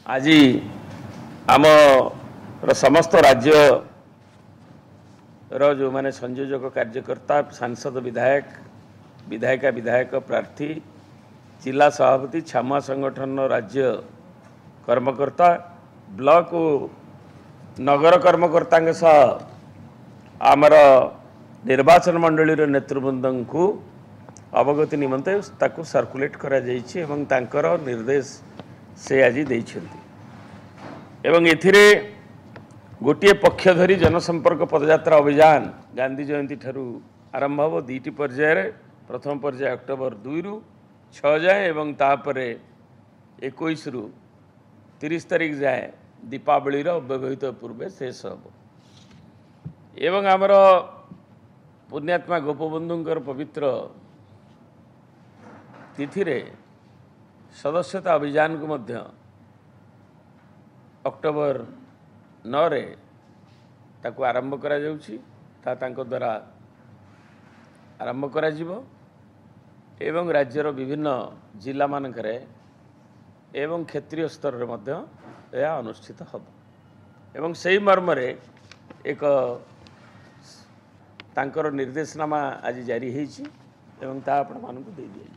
आज आम समस्त राज्य जो माने संयोजक कार्यकर्ता सांसद विधायक विधायिका विधायक प्रार्थी जिला सभापति छामुआ संगठन राज्य कर्मकर्ता ब्लॉक नगर कर्मकर्ता आमर निर्वाचन मंडली नेतृवृंद को अवगति निमंते ताकू सर्कुलेट करा जाइछि एवं तांकर निर्देश से आज देइछन्ति एवं एथिरे गोटे पक्ष धरी जनसंपर्क पदयात्रा अभियान गांधी जयंती ठारू आरंभ हो दुईटी पर्याय प्रथम पर्याय अक्टोबर 2 रु 6 जाए एवं तापरे 21 रु 30 तारीख जाए दीपावली व्यवहित पूर्वे शेष हम एवं आमर पुण्यात्मा गोपबंधुंकर पवित्र तिथि रे सदस्यता अभियान को मध्य अक्टोबर 9 रे ताकू आरंभ करा जाउछि तांको द्वारा आरंभ करा जिवो एवं राज्यर विभिन्न जिला मानकरे एवं क्षेत्रीय स्तर रे मध्य यह अनुष्ठित हब एवं सही मर्म रे एक तांकर निर्देशनामा आज जारी हेछि एवं ता आपण मानकु दे दिया।